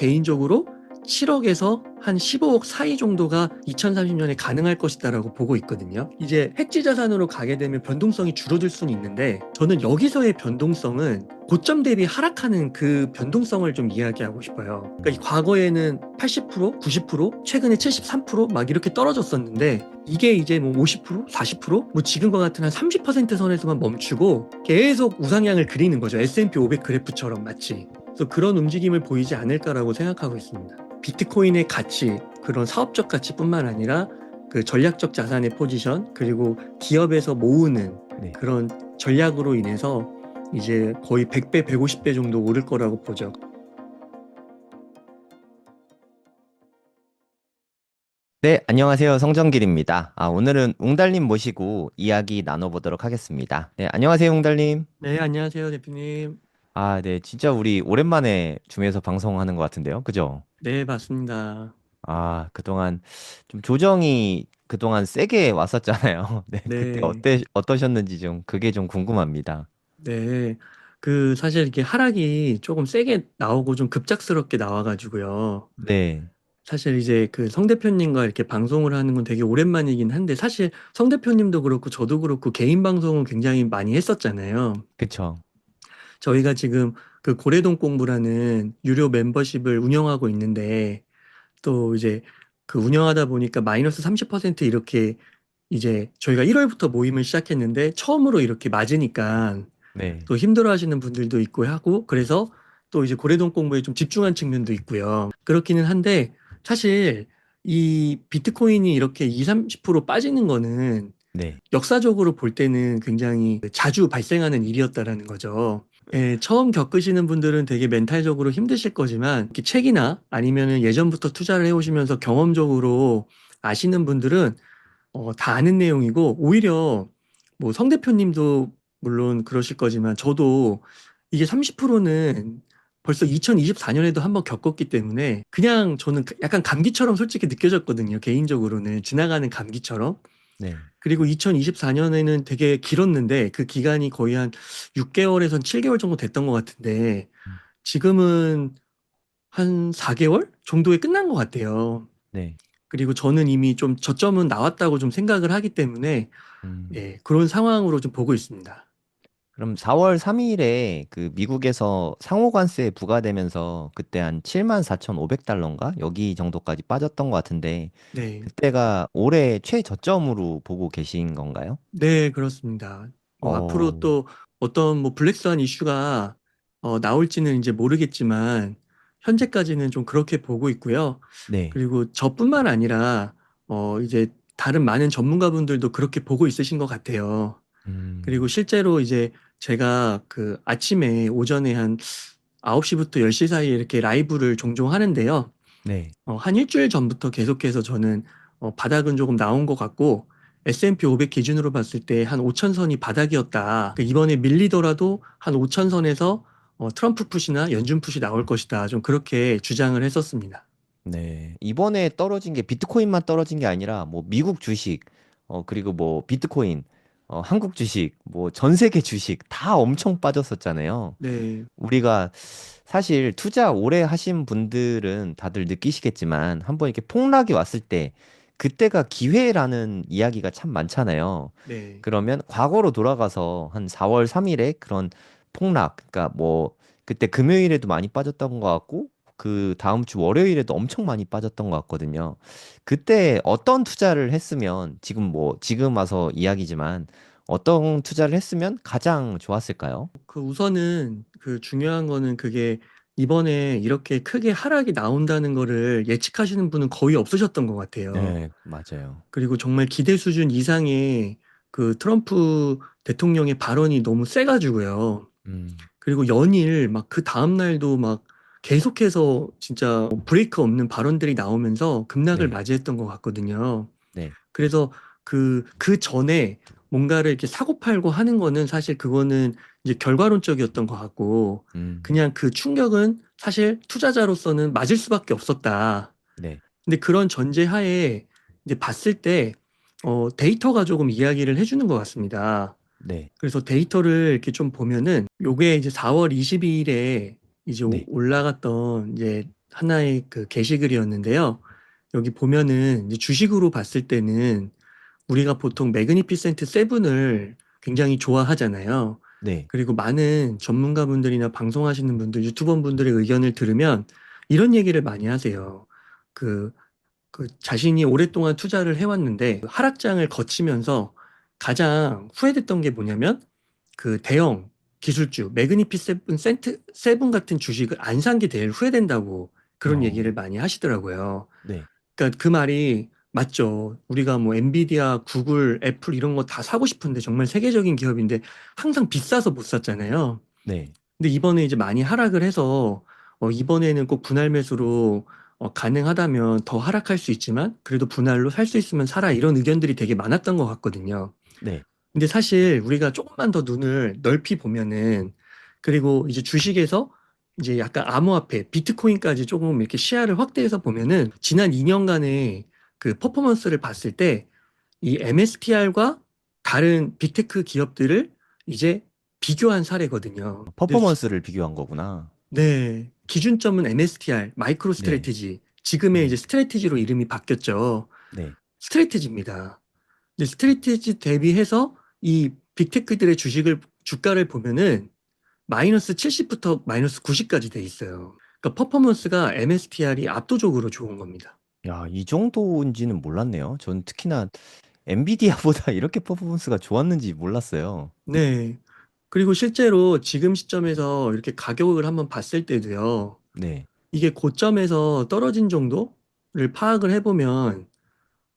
개인적으로 7억에서 한 15억 사이 정도가 2030년에 가능할 것이다라고 보고 있거든요. 이제 해지 자산으로 가게 되면 변동성이 줄어들 수는 있는데 저는 여기서의 변동성은 고점 대비 하락하는 그 변동성을 좀 이야기하고 싶어요. 그러니까 이 과거에는 80%, 90%, 최근에 73%막 이렇게 떨어졌었는데 이게 이제 뭐 50%, 40%뭐 지금과 같은 한 30% 선에서만 멈추고 계속 우상향을 그리는 거죠. S&P 500 그래프처럼 마치. 그래서 그런 움직임을 보이지 않을까라고 생각하고 있습니다. 비트코인의 가치, 그런 사업적 가치뿐만 아니라 그 전략적 자산의 포지션, 그리고 기업에서 모으는 네. 그런 전략으로 인해서 이제 거의 100배, 150배 정도 오를 거라고 보죠. 네, 안녕하세요. 성정길입니다. 오늘은 웅달님 모시고 이야기 나눠보도록 하겠습니다. 네, 안녕하세요, 웅달님. 네, 안녕하세요, 대표님. 네, 진짜 우리 오랜만에 줌에서 방송하는 것 같은데요. 그죠? 네, 맞습니다. 그동안 좀 조정이 그동안 세게 왔었잖아요. 네, 그때 네, 어떠셨는지 좀 그게 좀 궁금합니다. 네. 그 사실 이렇게 하락이 조금 세게 나오고 좀 급작스럽게 나와가지고요. 네, 사실 이제 그 성 대표님과 이렇게 방송을 하는 건 되게 오랜만이긴 한데 사실 성 대표님도 그렇고 저도 그렇고 개인 방송은 굉장히 많이 했었잖아요. 그쵸. 저희가 지금 그 고래동 공부라는 유료 멤버십을 운영하고 있는데 또 이제 그 운영하다 보니까 마이너스 30% 이렇게 이제 저희가 1월부터 모임을 시작했는데 처음으로 이렇게 맞으니까 네, 또 힘들어 하시는 분들도 있고 하고 그래서 또 이제 고래동 공부에 좀 집중한 측면도 있고요. 그렇기는 한데 사실 이 비트코인이 이렇게 2, 30% 빠지는 거는 네, 역사적으로 볼 때는 굉장히 자주 발생하는 일이었다라는 거죠. 예, 처음 겪으시는 분들은 되게 멘탈적으로 힘드실 거지만 이렇게 책이나 아니면은 예전부터 투자를 해오시면서 경험적으로 아시는 분들은 다 아는 내용이고 오히려 뭐 성 대표님도 물론 그러실 거지만 저도 이게 30%는 벌써 2024년에도 한번 겪었기 때문에 그냥 저는 약간 감기처럼 솔직히 느껴졌거든요. 개인적으로는 지나가는 감기처럼. 네. 그리고 2024년에는 되게 길었는데 그 기간이 거의 한 6개월에선 7개월 정도 됐던 것 같은데 음, 지금은 한 4개월 정도에 끝난 것 같아요. 네. 그리고 저는 이미 좀 저점은 나왔다고 좀 생각을 하기 때문에 음. 예, 그런 상황으로 좀 보고 있습니다. 그럼 4월 3일에 그 미국에서 상호관세 부과되면서 그때 한 74,500달러인가? 여기 정도까지 빠졌던 것 같은데 네, 그때가 올해 최저점으로 보고 계신 건가요? 네, 그렇습니다. 뭐 앞으로 어, 또 어떤 뭐 블랙스완 이슈가 나올지는 이제 모르겠지만 현재까지는 좀 그렇게 보고 있고요. 네. 그리고 저뿐만 아니라 이제 다른 많은 전문가분들도 그렇게 보고 있으신 것 같아요. 그리고 음, 실제로 이제 제가 그 아침에 오전에 한 9시부터 10시 사이에 이렇게 라이브를 종종 하는데요. 네. 한 일주일 전부터 계속해서 저는 바닥은 조금 나온 것 같고 S&P 500 기준으로 봤을 때 한 5천선이 바닥이었다. 이번에 밀리더라도 한 5천선에서 트럼프 풋이나 연준 풋이 나올 것이다. 좀 그렇게 주장을 했었습니다. 네. 이번에 떨어진 게 비트코인만 떨어진 게 아니라 뭐 미국 주식, 그리고 뭐 비트코인, 한국 주식, 뭐 전 세계 주식 다 엄청 빠졌었잖아요. 네, 우리가 사실 투자 오래 하신 분들은 다들 느끼시겠지만 한번 이렇게 폭락이 왔을 때 그때가 기회라는 이야기가 참 많잖아요. 네, 그러면 과거로 돌아가서 한 4월 3일에 그런 폭락, 그러니까 뭐 그때 금요일에도 많이 빠졌던 것 같고 그 다음 주 월요일에도 엄청 많이 빠졌던 것 같거든요. 그때 어떤 투자를 했으면 지금 와서 이야기지만 어떤 투자를 했으면 가장 좋았을까요? 그 우선은 그 중요한 거는 그게 이번에 이렇게 크게 하락이 나온다는 거를 예측하시는 분은 거의 없으셨던 것 같아요. 네, 맞아요. 그리고 정말 기대 수준 이상의 그 트럼프 대통령의 발언이 너무 세가지고요. 음, 그리고 연일 막 그 다음날도 막 계속해서 진짜 브레이크 없는 발언들이 나오면서 급락을 네, 맞이했던 것 같거든요. 네, 그래서 그 전에 뭔가를 이렇게 사고팔고 하는 거는 사실 그거는 이제 결과론적이었던 것 같고, 음, 그냥 그 충격은 사실 투자자로서는 맞을 수밖에 없었다. 네, 근데 그런 전제하에 이제 봤을 때, 데이터가 조금 이야기를 해주는 것 같습니다. 네, 그래서 데이터를 이렇게 좀 보면은, 요게 이제 4월 22일에 이제 네, 올라갔던 이제 하나의 그 게시글이었는데요. 여기 보면은 이제 주식으로 봤을 때는 우리가 보통 매그니피센트 세븐을 굉장히 좋아하잖아요. 네. 그리고 많은 전문가분들이나 방송하시는 분들, 유튜버 분들의 의견을 들으면 이런 얘기를 많이 하세요. 그, 그 자신이 오랫동안 투자를 해왔는데 하락장을 거치면서 가장 후회됐던 게 뭐냐면 그 대형 기술주 매그니피센트 세븐 같은 주식을 안 산 게 제일 후회된다고 그런 어, 얘기를 많이 하시더라고요. 네. 그러니까 그 말이 맞죠. 우리가 뭐 엔비디아, 구글, 애플 이런 거 다 사고 싶은데 정말 세계적인 기업인데 항상 비싸서 못 샀잖아요. 네. 근데 이번에 이제 많이 하락을 해서 이번에는 꼭 분할 매수로 가능하다면 더 하락할 수 있지만 그래도 분할로 살 수 있으면 사라 이런 의견들이 되게 많았던 것 같거든요. 네. 근데 사실 우리가 조금만 더 눈을 넓히 보면은 그리고 이제 주식에서 이제 약간 암호화폐, 비트코인까지 조금 이렇게 시야를 확대해서 보면은 지난 2년간의 그 퍼포먼스를 봤을 때 이 MSTR과 다른 빅테크 기업들을 이제 비교한 사례거든요. 근데 퍼포먼스를 비교한 거구나. 네, 기준점은 MSTR, 마이크로 네. 스트래티지. 지금의 이제 네. 스트래티지로 이름이 바뀌었죠. 네. 스트래티지입니다. 근데 스트레티지 대비해서 이 빅테크들의 주가를 보면은 마이너스 70부터 마이너스 90까지 돼 있어요. 그러니까 퍼포먼스가 MSTR이 압도적으로 좋은 겁니다. 야, 이 정도인지는 몰랐네요. 전 특히나 엔비디아보다 이렇게 퍼포먼스가 좋았는지 몰랐어요. 네. 그리고 실제로 지금 시점에서 이렇게 가격을 한번 봤을 때도요. 네. 이게 고점에서 떨어진 정도를 파악을 해보면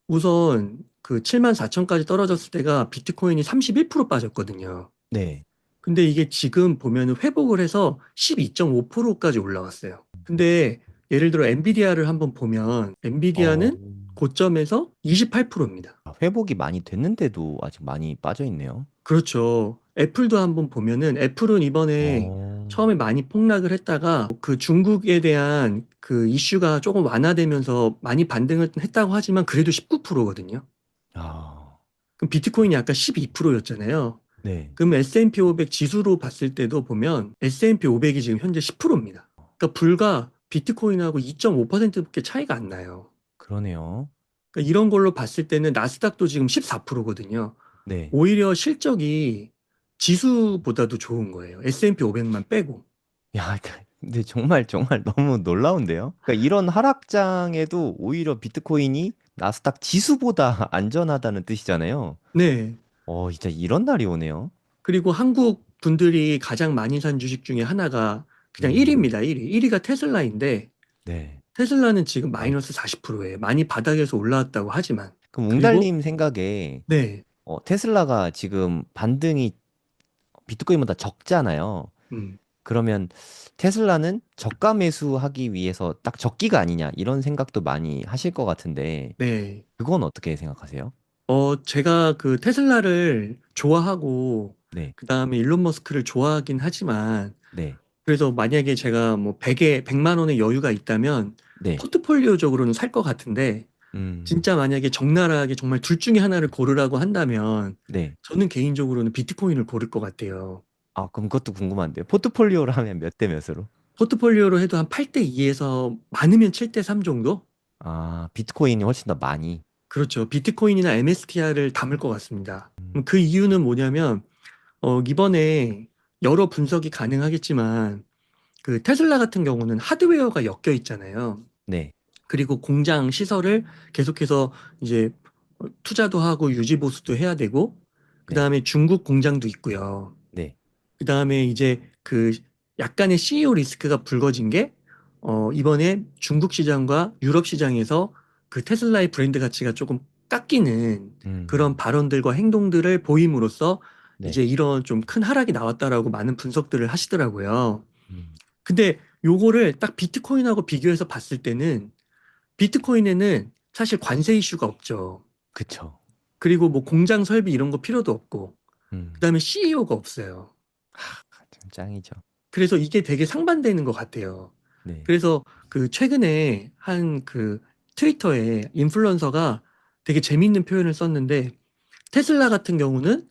우선 그 74,000까지 떨어졌을 때가 비트코인이 31% 빠졌거든요. 네. 근데 이게 지금 보면은 회복을 해서 12.5%까지 올라왔어요. 근데 예를 들어 엔비디아를 한번 보면 어, 엔비디아는 고점에서 28%입니다. 회복이 많이 됐는데도 아직 많이 빠져 있네요. 그렇죠. 애플도 한번 보면은 애플은 이번에 어, 처음에 많이 폭락을 했다가 그 중국에 대한 그 이슈가 조금 완화되면서 많이 반등을 했다고 하지만 그래도 19%거든요. 야, 그럼 비트코인이 아까 12%였잖아요. 네. 그럼 S&P 500 지수로 봤을 때도 보면 S&P 500이 지금 현재 10%입니다. 그러니까 불과 비트코인하고 2.5%밖에 차이가 안 나요. 그러네요. 그러니까 이런 걸로 봤을 때는 나스닥도 지금 14%거든요. 네. 오히려 실적이 지수보다도 좋은 거예요. S&P 500만 빼고. 야, 근데 정말 정말 너무 놀라운데요. 그러니까 이런 하락장에도 오히려 비트코인이 나스닥 지수보다 안전하다는 뜻이잖아요. 네. 진짜 이런 날이 오네요. 그리고 한국 분들이 가장 많이 산 주식 중에 하나가 그냥 음, 1위입니다. 1위. 1위가 테슬라인데 네. 테슬라는 지금 마이너스 40%예요. 많이 바닥에서 올라왔다고 하지만. 그럼 그리고 웅달님 생각에 네. 테슬라가 지금 반등이 비트코인보다 적잖아요. 음. 그러면 테슬라는 저가 매수하기 위해서 딱 적기가 아니냐 이런 생각도 많이 하실 것 같은데 네. 그건 어떻게 생각하세요? 제가 그 테슬라를 좋아하고, 네, 그 다음에 일론 머스크를 좋아하긴 하지만, 네, 그래서 만약에 제가 뭐 100만 원의 여유가 있다면, 네, 포트폴리오적으로는 살 것 같은데, 음, 진짜 만약에 적나라하게 정말 둘 중에 하나를 고르라고 한다면, 네. 저는 개인적으로는 비트코인을 고를 것 같아요. 아, 그럼 그것도 궁금한데요. 포트폴리오로 하면 몇 대 몇으로? 포트폴리오로 해도 한 8대 2에서 많으면 7대 3 정도? 아, 비트코인이 훨씬 더 많이. 그렇죠. 비트코인이나 MSTR을 담을 것 같습니다. 음, 그 이유는 뭐냐면, 이번에 여러 분석이 가능하겠지만 그 테슬라 같은 경우는 하드웨어가 엮여 있잖아요. 네, 그리고 공장 시설을 계속해서 이제 투자도 하고 유지 보수도 해야 되고 네, 그다음에 중국 공장도 있고요. 네, 그다음에 이제 그 약간의 CEO 리스크가 불거진 게 이번에 중국 시장과 유럽 시장에서 그 테슬라의 브랜드 가치가 조금 깎이는 그런 음, 발언들과 행동들을 보임으로써 네, 이제 이런 좀 큰 하락이 나왔다라고 많은 분석들을 하시더라고요. 음, 근데 요거를 딱 비트코인하고 비교해서 봤을 때는 비트코인에는 사실 관세 이슈가 없죠. 그쵸. 그리고 뭐 공장 설비 이런 거 필요도 없고, 음, 그다음에 CEO가 없어요. 참 짱이죠. 그래서 이게 되게 상반되는 것 같아요. 네, 그래서 그 최근에 한 그 트위터에 인플루언서가 되게 재밌는 표현을 썼는데 테슬라 같은 경우는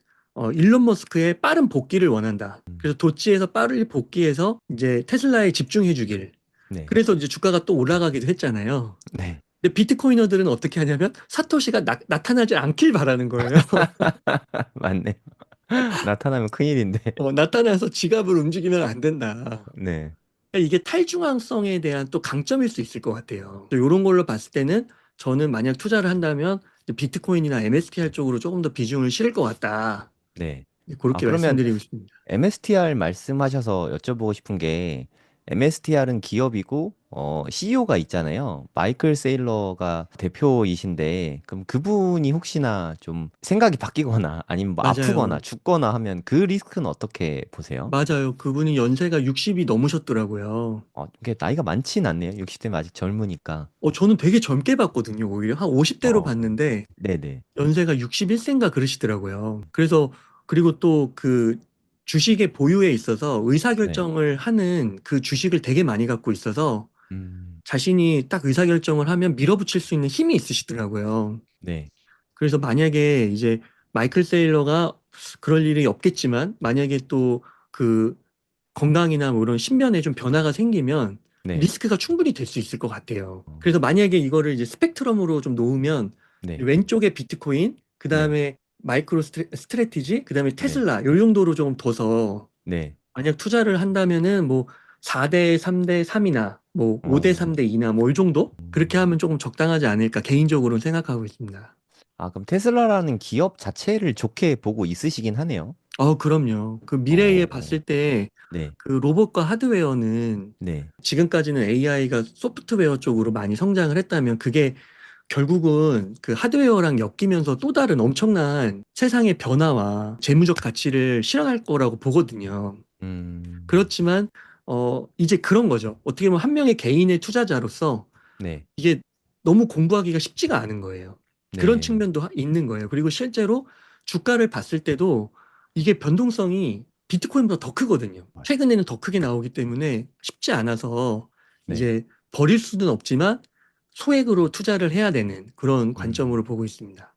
일론 머스크의 빠른 복귀를 원한다. 음, 그래서 도치에서 빠르게 복귀해서 이제 테슬라에 집중해 주길. 네. 그래서 이제 주가가 또 올라가기도 했잖아요. 네. 근데 비트코이너들은 어떻게 하냐면 사토시가 나타나지 않길 바라는 거예요. 맞네. 나타나면 큰일인데. 나타나서 지갑을 움직이면 안 된다. 네. 그러니까 이게 탈중앙성에 대한 또 강점일 수 있을 것 같아요. 이런 걸로 봤을 때는 저는 만약 투자를 한다면 비트코인이나 MSTR 쪽으로 조금 더 비중을 실을 것 같다. 네. 아, 그렇게 그러면 말씀드리고 싶습니다. MSTR 말씀하셔서 여쭤보고 싶은 게 MSTR은 기업이고 CEO가 있잖아요. 마이클 세일러가 대표이신데 그럼 그분이 혹시나 좀 생각이 바뀌거나 아니면 뭐 아프거나 맞아요. 죽거나 하면 그 리스크는 어떻게 보세요? 맞아요. 그분이 연세가 60이 넘으셨더라고요. 이게 나이가 많진 않네요. 60대면 아직 젊으니까. 저는 되게 젊게 봤거든요. 오히려 한 50대로 어, 봤는데 네네. 연세가 61세인가 그러시더라고요. 그래서 그리고 또 그 주식의 보유에 있어서 네. 의사결정을 하는 그 주식을 되게 많이 갖고 있어서 음, 자신이 딱 의사결정을 하면 밀어붙일 수 있는 힘이 있으시더라고요. 네. 그래서 만약에 이제 마이클 세일러가 그럴 일이 없겠지만 만약에 또 그 건강이나 뭐 이런 신변에 좀 변화가 생기면 네. 리스크가 충분히 될 수 있을 것 같아요. 어, 그래서 만약에 이거를 이제 스펙트럼으로 좀 놓으면 네. 왼쪽에 비트코인, 그 네. 다음에 마이크로 스트레티지, 그 다음에 네. 테슬라, 요 정도로 좀 둬서 네. 만약 투자를 한다면은 뭐 4대 3대 3이나 뭐 5대 어, 3대 2나 뭐 이 정도? 그렇게 음. 하면 조금 적당하지 않을까 개인적으로는 생각하고 있습니다. 아, 그럼 테슬라라는 기업 자체를 좋게 보고 있으시긴 하네요. 그럼요. 그 미래에 어, 봤을 때 네. 그 로봇과 하드웨어는 네. 지금까지는 AI가 소프트웨어 쪽으로 많이 성장을 했다면 그게 결국은 그 하드웨어랑 엮이면서 또 다른 엄청난 세상의 변화와 재무적 가치를 실현할 거라고 보거든요. 음, 그렇지만 이제 그런 거죠. 어떻게 보면 한 명의 개인의 투자자로서 네. 이게 너무 공부하기가 쉽지가 않은 거예요. 그런 네. 측면도 있는 거예요. 그리고 실제로 주가를 봤을 때도 이게 변동성이 비트코인보다 더 크거든요. 최근에는 더 크게 나오기 때문에 쉽지 않아서 네. 이제 버릴 수는 없지만 소액으로 투자를 해야 되는 그런 음. 관점으로 보고 있습니다.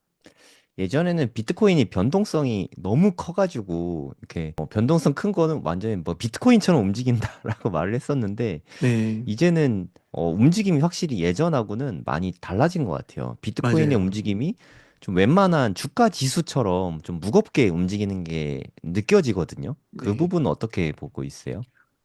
예전에는 비트코인이 변동성이 너무 커가지고, 이렇게, 변동성 큰 거는 완전히 뭐 비트코인처럼 움직인다라고 말을 했었는데, 네, 이제는, 움직임이 확실히 예전하고는 많이 달라진 것 같아요. 비트코인의 맞아요. 움직임이 좀 웬만한 주가 지수처럼 좀 무겁게 움직이는 게 느껴지거든요. 그 네. 부분은 어떻게 보고 있어요?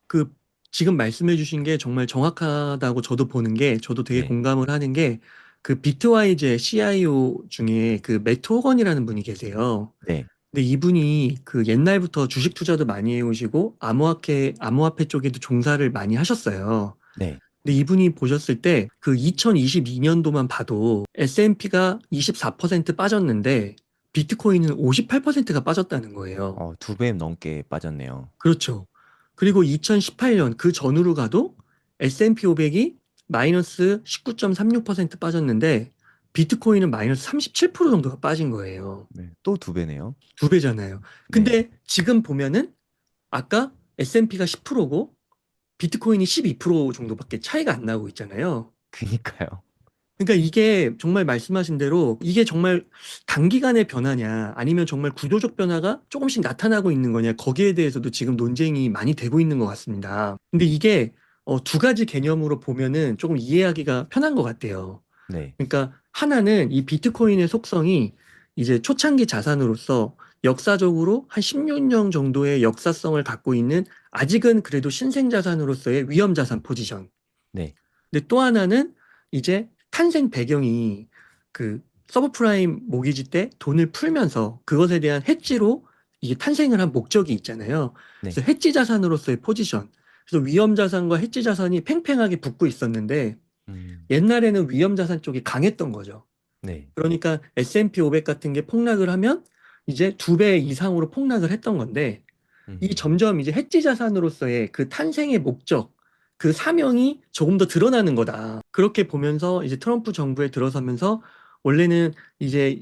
그 지금 말씀해 주신 게 정말 정확하다고 저도 보는 게 저도 되게 네. 공감을 하는 게 그 비트와이즈의 CIO 중에 그 매트 호건이라는 분이 계세요. 네. 근데 이분이 그 옛날부터 주식 투자도 많이 해오시고 암호화폐 쪽에도 종사를 많이 하셨어요. 네. 근데 이분이 보셨을 때 그 2022년도만 봐도 S&P가 24% 빠졌는데 비트코인은 58%가 빠졌다는 거예요. 2배 넘게 빠졌네요. 그렇죠. 그리고 2018년 그 전으로 가도 S&P 500이 마이너스 19.36% 빠졌는데 비트코인은 마이너스 37% 정도가 빠진 거예요. 네. 또 2배네요. 두 배잖아요. 네. 근데 지금 보면은 아까 S&P가 10%고 비트코인이 12% 정도밖에 차이가 안 나고 있잖아요. 그니까요. 그러니까 이게 정말 말씀하신 대로 이게 정말 단기간의 변화냐 아니면 정말 구조적 변화가 조금씩 나타나고 있는 거냐 거기에 대해서도 지금 논쟁이 많이 되고 있는 것 같습니다. 근데 이게 두 가지 개념으로 보면은 조금 이해하기가 편한 것 같아요. 네. 그러니까 하나는 이 비트코인의 속성이 이제 초창기 자산으로서 역사적으로 한 16년 정도의 역사성을 갖고 있는 아직은 그래도 신생 자산으로서의 위험 자산 포지션. 네. 근데 또 하나는 이제 탄생 배경이 그 서브프라임 모기지 때 돈을 풀면서 그것에 대한 해지로 이게 탄생을 한 목적이 있잖아요. 네. 그래서 해지 자산으로서의 포지션. 그래서 위험 자산과 해지 자산이 팽팽하게 붙고 있었는데 음, 옛날에는 위험 자산 쪽이 강했던 거죠. 네. 그러니까 S&P 500 같은 게 폭락을 하면 이제 2배 이상으로 폭락을 했던 건데 이 음, 점점 이제 해지 자산으로서의 그 탄생의 목적, 그 사명이 조금 더 드러나는 거다. 그렇게 보면서 이제 트럼프 정부에 들어서면서 원래는 이제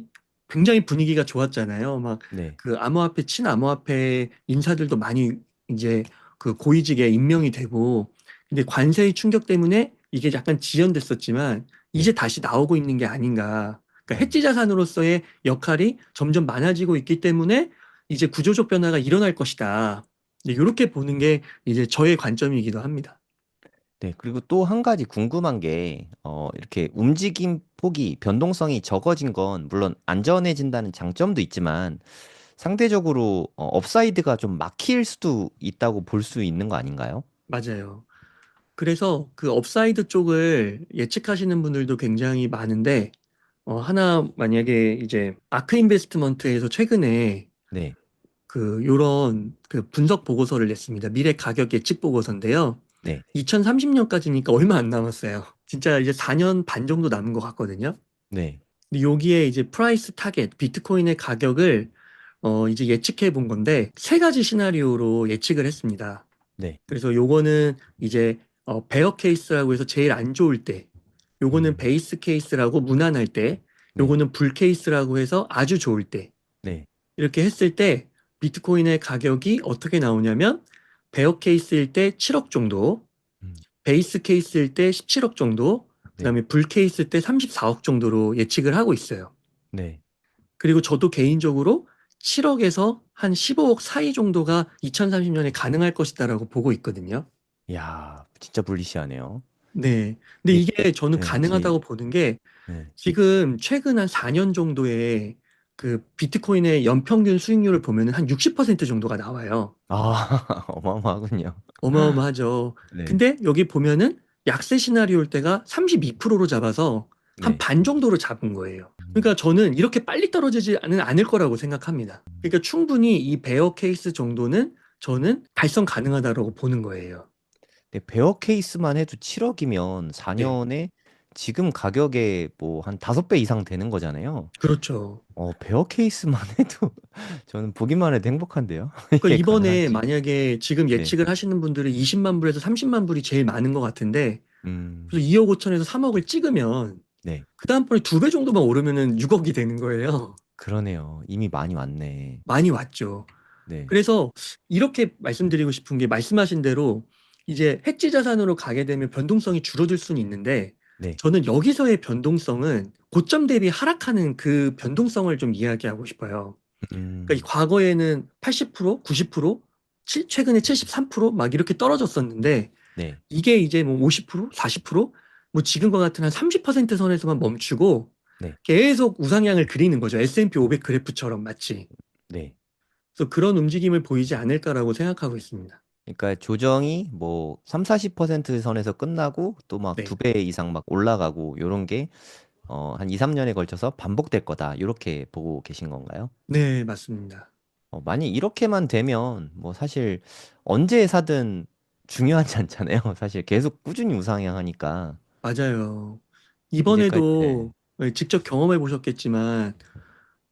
굉장히 분위기가 좋았잖아요. 막 네. 그 암호화폐, 친암호화폐 인사들도 많이 이제 그 고위직에 임명이 되고 근데 관세의 충격 때문에 이게 약간 지연됐었지만 이제 네. 다시 나오고 있는 게 아닌가. 그러니까 음. 해지 자산으로서의 역할이 점점 많아지고 있기 때문에 이제 구조적 변화가 일어날 것이다. 이렇게 보는 게 이제 저의 관점이기도 합니다. 네. 그리고 또 한 가지 궁금한 게, 이렇게 움직임 폭이, 변동성이 적어진 건 물론 안전해진다는 장점도 있지만 상대적으로 업사이드가 좀 막힐 수도 있다고 볼 수 있는 거 아닌가요? 맞아요. 그래서 그 업사이드 쪽을 예측하시는 분들도 굉장히 많은데, 하나 만약에 이제 아크 인베스트먼트에서 최근에 네. 그 요런 그 분석 보고서를 냈습니다. 미래 가격 예측 보고서인데요. 네. 2030년까지니까 얼마 안 남았어요. 진짜 이제 4년 반 정도 남은 것 같거든요. 네. 근데 여기에 이제 프라이스 타겟, 비트코인의 가격을 이제 예측해 본 건데 세 가지 시나리오로 예측을 했습니다. 네. 그래서 요거는 이제 베어 케이스라고 해서 제일 안 좋을 때, 요거는 음. 베이스 케이스라고 무난할 때, 네. 요거는 불 케이스라고 해서 아주 좋을 때, 네. 이렇게 했을 때 비트코인의 가격이 어떻게 나오냐면 베어 케이스일 때 7억 정도, 음. 베이스 케이스일 때 17억 정도, 네. 그다음에 불 케이스일 때 34억 정도로 예측을 하고 있어요. 네. 그리고 저도 개인적으로 7억에서 한 15억 사이 정도가 2030년에 가능할 것이다라고 보고 있거든요. 야, 진짜 불리시하네요. 네. 근데 이게 이게 저는 네. 네. 가능하다고 보는 게 네. 지금 최근 한 4년 정도의 그 비트코인의 연평균 수익률을 보면 한 60% 정도가 나와요. 아, 어마어마하군요. 어마어마하죠. 네. 근데 여기 보면은 약세 시나리오일 때가 32%로 잡아서 한 네. 반 정도로 잡은 거예요. 음. 그러니까 저는 이렇게 빨리 떨어지지는 않을 거라고 생각합니다. 그러니까 충분히 이 베어 케이스 정도는 저는 달성 가능하다고 보는 거예요. 네, 베어 케이스만 해도 7억이면 네. 4년에 지금 가격에 뭐 한 5배 이상 되는 거잖아요. 그렇죠. 베어 케이스만 해도 저는 보기만 해도 행복한데요. 그러니까 이게 이번에 가능한지. 만약에 지금 네. 예측을 하시는 분들은 20만 불에서 30만 불이 제일 많은 것 같은데, 음. 그래서 2억 5천에서 3억을 찍으면 네. 그 다음번에 2배 정도만 오르면은 6억이 되는 거예요. 그러네요. 이미 많이 왔네. 많이 왔죠. 네. 그래서 이렇게 말씀드리고 싶은 게 말씀하신 대로 이제 해지 자산으로 가게 되면 변동성이 줄어들 수는 있는데 네. 저는 여기서의 변동성은 고점 대비 하락하는 그 변동성을 좀 이야기하고 싶어요. 그러니까 이 음. 과거에는 80%, 90%, 최근에 73%막 이렇게 떨어졌었는데 네. 이게 이제 뭐 50%, 40%뭐 지금과 같은 한 30% 선에서만 멈추고 네. 계속 우상향을 그리는 거죠. S&P 500 그래프처럼 마치. 네. 그래서 그런 움직임을 보이지 않을까라고 생각하고 있습니다. 그러니까 조정이 뭐 3, 40% 선에서 끝나고 또 막 네. 2배 이상 막 올라가고 요런 게 한 2, 3년에 걸쳐서 반복될 거다. 이렇게 보고 계신 건가요? 네, 맞습니다. 만약 이렇게만 되면 뭐 사실 언제 사든 중요하지 않잖아요. 사실 계속 꾸준히 우상향하니까 맞아요. 이제까지 네. 이번에도 직접 경험해 보셨겠지만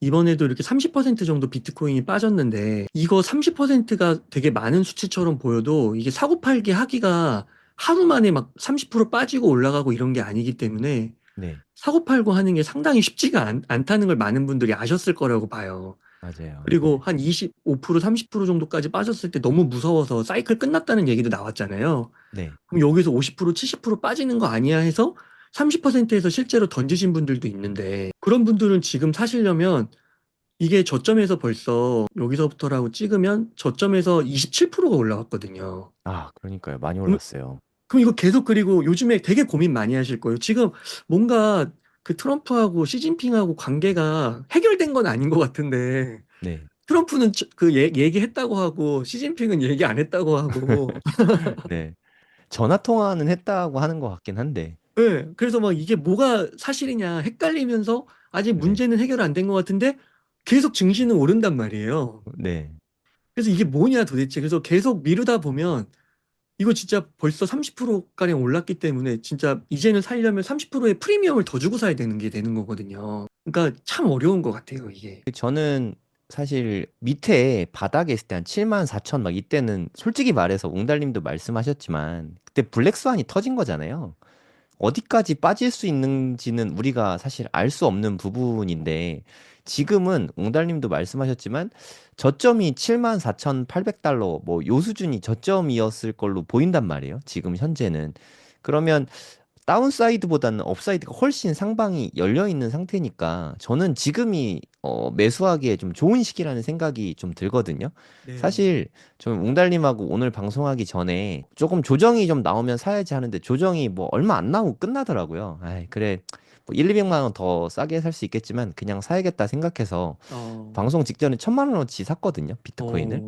이번에도 이렇게 30% 정도 비트코인이 빠졌는데 이거 30%가 되게 많은 수치처럼 보여도 이게 사고 팔기 하기가 하루 만에 막 30% 빠지고 올라가고 이런 게 아니기 때문에 네. 사고 팔고 하는 게 상당히 쉽지가 않다는 걸 많은 분들이 아셨을 거라고 봐요. 맞아요. 그리고 네. 한 25%, 30% 정도까지 빠졌을 때 너무 무서워서 사이클 끝났다는 얘기도 나왔잖아요. 네. 그럼 여기서 50%, 70% 빠지는 거 아니야 해서 30%에서 실제로 던지신 분들도 있는데 그런 분들은 지금 사시려면 이게 저점에서 벌써 여기서부터라고 찍으면 저점에서 27%가 올라왔거든요. 아, 그러니까요. 많이 그럼, 올랐어요. 그럼 이거 계속 그리고 요즘에 되게 고민 많이 하실 거예요. 지금 뭔가 그 트럼프하고 시진핑하고 관계가 해결된 건 아닌 것 같은데 네. 트럼프는 그 얘기했다고 하고 시진핑은 얘기 안 했다고 하고 네. 전화 통화는 했다고 하는 것 같긴 한데. 네, 그래서 막 이게 뭐가 사실이냐 헷갈리면서 아직 네. 문제는 해결 안 된 것 같은데 계속 증시는 오른단 말이에요. 네. 그래서 이게 뭐냐 도대체. 그래서 계속 미루다 보면 이거 진짜 벌써 30%가량 올랐기 때문에 진짜 이제는 살려면 30%의 프리미엄을 더 주고 사야 되는 게 되는 거거든요. 그러니까 참 어려운 것 같아요, 이게. 저는 사실 밑에 바닥에 있을 때 한 7만 4천 막 이때는 솔직히 말해서 웅달님도 말씀하셨지만 그때 블랙스완이 터진 거잖아요. 어디까지 빠질 수 있는지는 우리가 사실 알 수 없는 부분인데 지금은 옹달님도 말씀하셨지만 저점이 74,800달러 뭐 요 수준이 저점이었을 걸로 보인단 말이에요. 지금 현재는. 그러면 다운사이드보다는 업사이드가 훨씬 상방이 열려 있는 상태니까 저는 지금이 매수하기에 좀 좋은 시기라는 생각이 좀 들거든요. 네. 사실 좀 웅달님하고 오늘 방송하기 전에 조금 조정이 좀 나오면 사야지 하는데 조정이 뭐 얼마 안 나오고 끝나더라고요. 아이, 그래. 뭐 1, 200만 원 더 싸게 살 수 있겠지만 그냥 사야겠다 생각해서 어, 방송 직전에 1,000만 원어치 샀거든요. 비트코인을.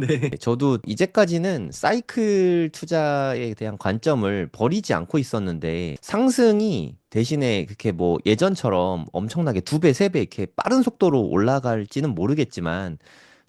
네. 저도 이제까지는 사이클 투자에 대한 관점을 버리지 않고 있었는데 상승이 대신에 그렇게 뭐 예전처럼 엄청나게 두 배, 세 배 이렇게 빠른 속도로 올라갈지는 모르겠지만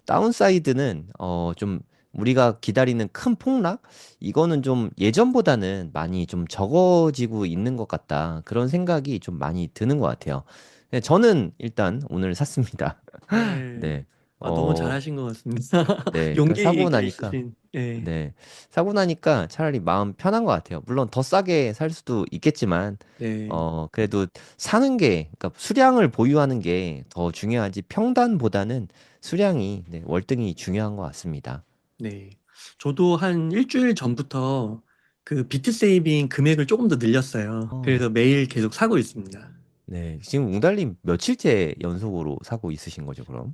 다운사이드는 좀 우리가 기다리는 큰 폭락? 이거는 좀 예전보다는 많이 좀 적어지고 있는 것 같다. 그런 생각이 좀 많이 드는 것 같아요. 네, 저는 일단 오늘 샀습니다. 네. 네. 아, 너무 어, 잘하신 것 같습니다. 네. 그 사고 용기가 나니까 있으신, 네. 네. 사고 나니까 차라리 마음 편한 것 같아요. 물론 더 싸게 살 수도 있겠지만, 네. 그래도 사는 게, 그러니까 수량을 보유하는 게 더 중요하지 평단보다는 수량이, 네, 월등히 중요한 것 같습니다. 네. 저도 한 일주일 전부터 그 비트 세이빙 금액을 조금 더 늘렸어요. 어, 그래서 매일 계속 사고 있습니다. 네. 지금 웅달님 며칠째 연속으로 사고 있으신 거죠, 그럼?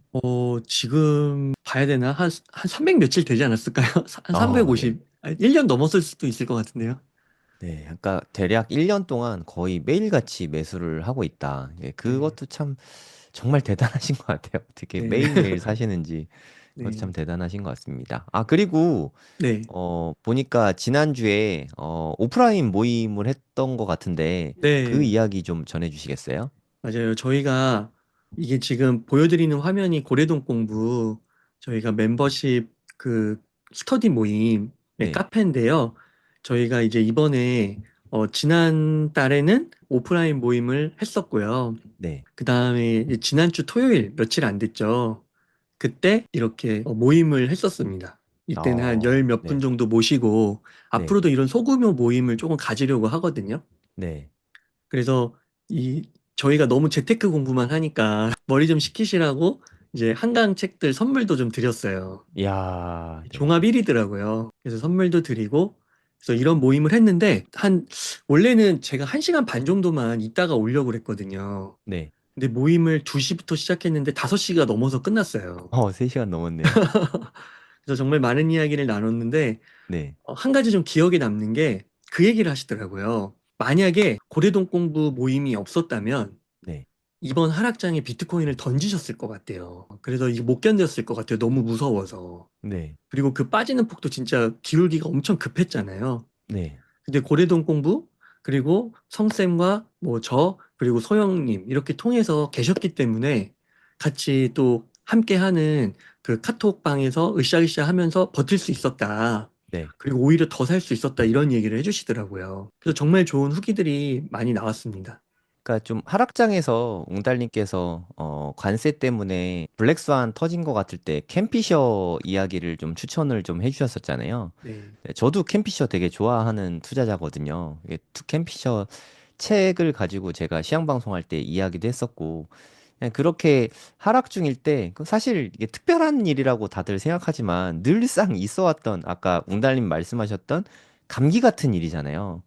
지금 봐야 되나? 한 300 며칠 되지 않았을까요? 한 네. 350, 1년 넘었을 수도 있을 것 같은데요. 네. 그러니까 대략 1년 동안 거의 매일같이 매수를 하고 있다. 예, 네. 그것도 참 정말 대단하신 것 같아요. 어떻게 네. 매일매일 사시는지. 그것도 참 네. 대단하신 것 같습니다. 아, 그리고, 네. 보니까 지난주에, 오프라인 모임을 했던 것 같은데, 그 네. 이야기 좀 전해주시겠어요? 맞아요. 저희가 이게 지금 보여드리는 화면이 고래동 공부 저희가 멤버십 그 스터디 모임의 네, 카페인데요. 저희가 이제 이번에 지난 달에는 오프라인 모임을 했었고요. 네. 그 다음에 지난주 토요일 며칠 안 됐죠. 그때 이렇게 모임을 했었습니다. 이때는 한 열 몇 분 네, 정도 모시고 네, 앞으로도 이런 소규모 모임을 조금 가지려고 하거든요. 네. 그래서 이 저희가 너무 재테크 공부만 하니까 머리 좀 식히시라고 이제 한강 책들 선물도 좀 드렸어요. 이야, 네, 종합 1위더라고요. 그래서 선물도 드리고 그래서 이런 모임을 했는데 한 원래는 제가 1시간 반 정도만 있다가 오려고 그랬거든요. 네. 근데 모임을 2시부터 시작했는데 5시가 넘어서 끝났어요. 3시간 넘었네요. 그래서 정말 많은 이야기를 나눴는데 네, 한 가지 좀 기억에 남는 게 그 얘기를 하시더라고요. 만약에 고래동 공부 모임이 없었다면 네, 이번 하락장에 비트코인을 던지셨을 것 같아요. 그래서 이게 못 견뎠을 것 같아요. 너무 무서워서. 네, 그리고 그 빠지는 폭도 진짜 기울기가 엄청 급했잖아요. 네, 근데 고래동 공부, 그리고 성쌤과 뭐 그리고 소영님 이렇게 통해서 계셨기 때문에 같이 또 함께 하는 그 카톡방에서 으쌰으쌰 하면서 버틸 수 있었다. 네. 그리고 오히려 더 살 수 있었다. 이런 얘기를 해주시더라고요. 그래서 정말 좋은 후기들이 많이 나왔습니다. 그러니까 좀 하락장에서 웅달님께서 관세 때문에 블랙스완 터진 것 같을 때 캠피셔 이야기를 좀 추천을 좀 해주셨었잖아요. 네. 네, 저도 캠피셔 되게 좋아하는 투자자거든요. 이게 캠피셔 책을 가지고 제가 시향 방송할 때 이야기도 했었고 그냥 그렇게 하락 중일 때 사실 이게 특별한 일이라고 다들 생각하지만 늘상 있어왔던 아까 웅달님 말씀하셨던 감기 같은 일이잖아요.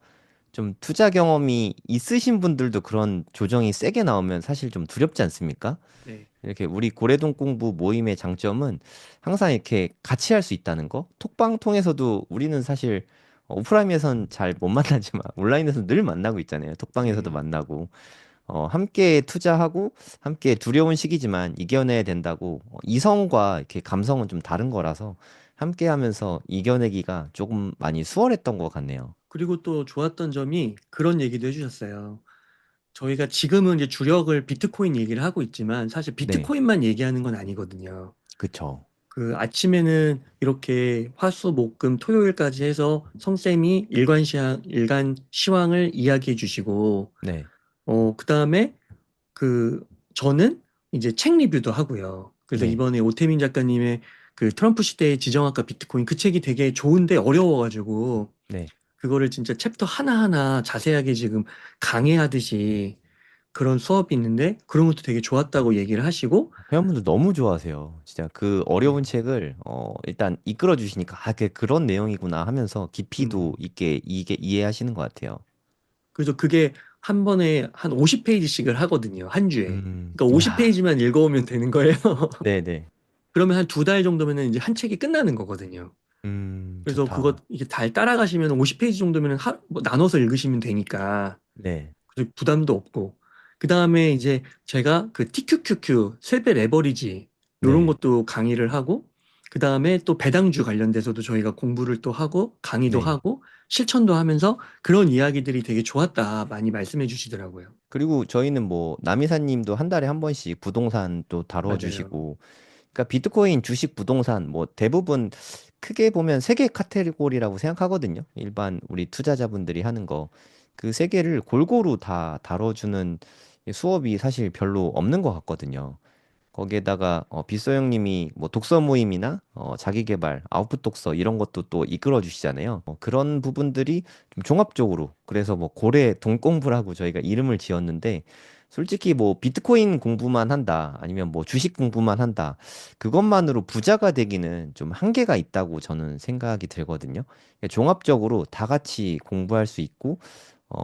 좀 투자 경험이 있으신 분들도 그런 조정이 세게 나오면 사실 좀 두렵지 않습니까? 네. 이렇게 우리 고래동 공부 모임의 장점은 항상 이렇게 같이 할 수 있다는 거. 톡방 통해서도 우리는 사실 오프라인에선 잘 못 만나지만 온라인에서 늘 만나고 있잖아요. 톡방에서도 네. 만나고. 함께 투자하고 함께 두려운 시기지만 이겨내야 된다고 이성과 이렇게 감성은 좀 다른 거라서 함께 하면서 이겨내기가 조금 많이 수월했던 것 같네요. 그리고 또 좋았던 점이 그런 얘기도 해주셨어요. 저희가 지금은 이제 주력을 비트코인 얘기를 하고 있지만 사실 네, 비트코인만 얘기하는 건 아니거든요. 그쵸. 그 아침에는 이렇게 화수, 목, 금, 토요일까지 해서 성쌤이 일간 시황을 이야기해 주시고, 네, 그 다음에 그 저는 이제 책 리뷰도 하고요. 그래서 네. 이번에 오태민 작가님의 그 트럼프 시대의 지정학과 비트코인 그 책이 되게 좋은데 어려워가지고 네. 그거를 진짜 챕터 하나하나 자세하게 지금 강의하듯이 그런 수업이 있는데 그런 것도 되게 좋았다고 얘기를 하시고 회원분들 너무 좋아하세요. 진짜 그 네. 어려운 책을 일단 이끌어 주시니까 그런 내용이구나 하면서 깊이도 음, 있게 이게 이해하시는 것 같아요. 그래서 그게 한 번에 한 50페이지씩을 하거든요. 한 주에. 그러니까 야, 50페이지만 읽어오면 되는 거예요. 네네. 그러면 한 두 달 정도면은 이제 한 책이 끝나는 거거든요. 그래서 그거 좋다. 이게 달 따라가시면 50페이지 정도면은 뭐 나눠서 읽으시면 되니까 네, 그리고 부담도 없고. 그 다음에 이제 제가 그 TQQQ, 세배 레버리지, 요런 네, 것도 강의를 하고, 그 다음에 또 배당주 관련돼서도 저희가 공부를 또 하고, 강의도 네. 하고, 실천도 하면서 그런 이야기들이 되게 좋았다 많이 말씀해 주시더라고요. 그리고 저희는 뭐 남이사님도 한 달에 한 번씩 부동산 또 맞아요. 다뤄주시고, 그러니까 비트코인, 주식, 부동산 뭐 대부분 크게 보면 세 개 카테고리라고 생각하거든요. 일반 우리 투자자분들이 하는 거. 그 세 개를 골고루 다 다뤄주는 수업이 사실 별로 없는 것 같거든요. 거기에다가 빗소 형님이 뭐 독서 모임이나 자기 개발, 아웃풋 독서 이런 것도 또 이끌어 주시잖아요. 그런 부분들이 좀 종합적으로 그래서 뭐 고래 돈공부라고 저희가 이름을 지었는데 솔직히 뭐 비트코인 공부만 한다 아니면 뭐 주식 공부만 한다 그것만으로 부자가 되기는 좀 한계가 있다고 저는 생각이 들거든요. 그러니까 종합적으로 다 같이 공부할 수 있고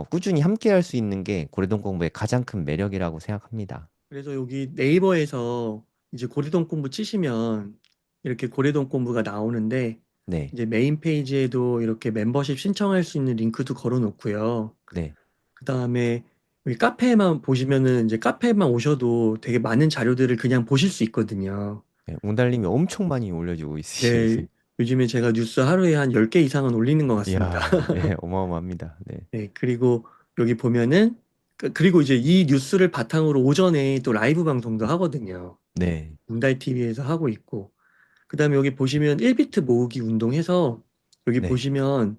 꾸준히 함께 할 수 있는 게 고래돈 공부의 가장 큰 매력이라고 생각합니다. 그래서 여기 네이버에서 이제 고래동 공부 치시면 이렇게 고래동 공부가 나오는데, 네, 이제 메인 페이지에도 이렇게 멤버십 신청할 수 있는 링크도 걸어 놓고요. 네. 그 다음에 여기 카페에만 보시면은 이제 카페에만 오셔도 되게 많은 자료들을 그냥 보실 수 있거든요. 네, 웅달님이 엄청 많이 올려주고 있으시네. 네, 요즘에 제가 뉴스 하루에 한 10개 이상은 올리는 것 같습니다. 이야, 네, 어마어마합니다. 네, 네, 그리고 여기 보면은 그리고 이제 이 뉴스를 바탕으로 오전에 또 라이브 방송도 하거든요. 네, 문달 TV에서 하고 있고. 그다음에 여기 보시면 1비트 모으기 운동해서 여기 네, 보시면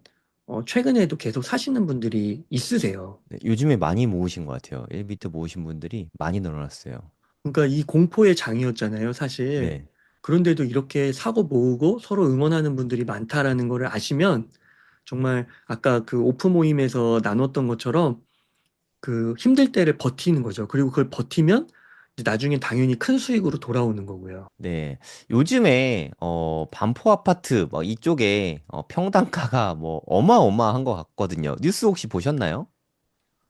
최근에도 계속 사시는 분들이 있으세요. 네. 요즘에 많이 모으신 것 같아요. 1비트 모으신 분들이 많이 늘어났어요. 그러니까 이 공포의 장이었잖아요, 사실. 네, 그런데도 이렇게 사고 모으고 서로 응원하는 분들이 많다라는 거를 아시면 정말 아까 그 오프 모임에서 나눴던 것처럼 그 힘들 때를 버티는 거죠. 그리고 그걸 버티면 이제 나중에 당연히 큰 수익으로 돌아오는 거고요. 네. 요즘에 반포 아파트 뭐 이쪽에 평당가가 뭐 어마어마한 것 같거든요. 뉴스 혹시 보셨나요?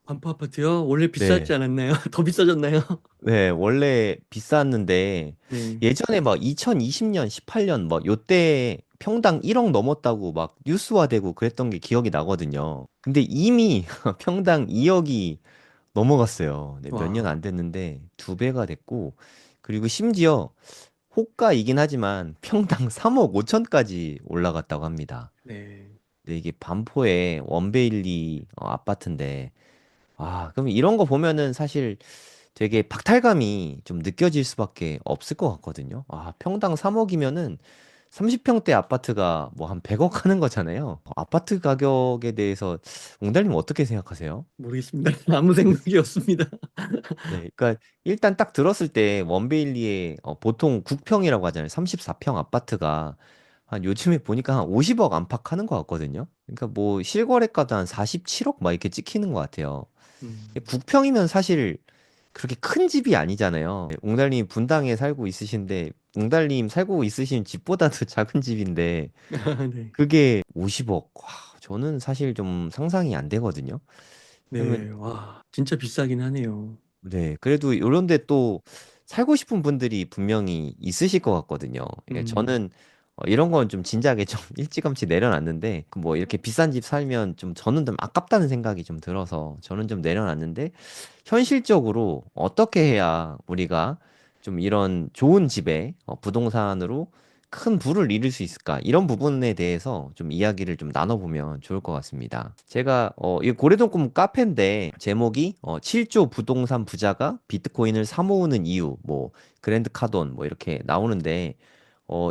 반포 아파트요? 원래 비쌌지 네. 않았나요? 더 비싸졌나요? 네, 원래 비쌌는데 네. 예전에 막 2020년, 18년 뭐 요때 평당 1억 넘었다고 막 뉴스화되고 그랬던 게 기억이 나거든요. 근데 이미 평당 2억이 넘어갔어요. 네, 몇 년 안 와, 됐는데 두 배가 됐고 그리고 심지어 호가이긴 하지만 평당 3억 5천까지 올라갔다고 합니다. 네. 근데 이게 반포의 원베일리 아파트인데 그럼 이런 거 보면은 사실 되게 박탈감이 좀 느껴질 수밖에 없을 것 같거든요. 평당 3억이면은 30평대 아파트가 뭐 한 100억 하는 거잖아요. 아파트 가격에 대해서 옹달님 어떻게 생각하세요? 모르겠습니다. 아무 생각이 없습니다. 네, 그러니까 일단 딱 들었을 때 원베일리에 보통 국평이라고 하잖아요. 34평 아파트가 한 요즘에 보니까 한 50억 안팎 하는 것 같거든요. 그러니까 뭐 실거래가도 한 47억 막 이렇게 찍히는 것 같아요. 음. 국평이면 사실 그렇게 큰 집이 아니잖아요. 웅달님 분당에 살고 있으신데 웅달님 살고 있으신 집보다도 작은 집인데 네. 그게 50억. 저는 사실 좀 상상이 안 되거든요. 그러면 네. 와, 진짜 비싸긴 하네요. 네, 그래도 이런 데 또 살고 싶은 분들이 분명히 있으실 것 같거든요. 예, 음. 저는 이런 건 좀 진작에 좀 일찌감치 내려놨는데 그 뭐 이렇게 비싼 집 살면 좀 저는 좀 아깝다는 생각이 좀 들어서 저는 좀 내려놨는데 현실적으로 어떻게 해야 우리가 좀 이런 좋은 집에 부동산으로 큰 부를 이룰 수 있을까? 이런 부분에 대해서 좀 이야기를 좀 나눠보면 좋을 것 같습니다. 제가 이 고래동 꿈 카페인데 제목이 7조 부동산 부자가 비트코인을 사 모으는 이유, 뭐 그랜드 카돈 뭐 이렇게 나오는데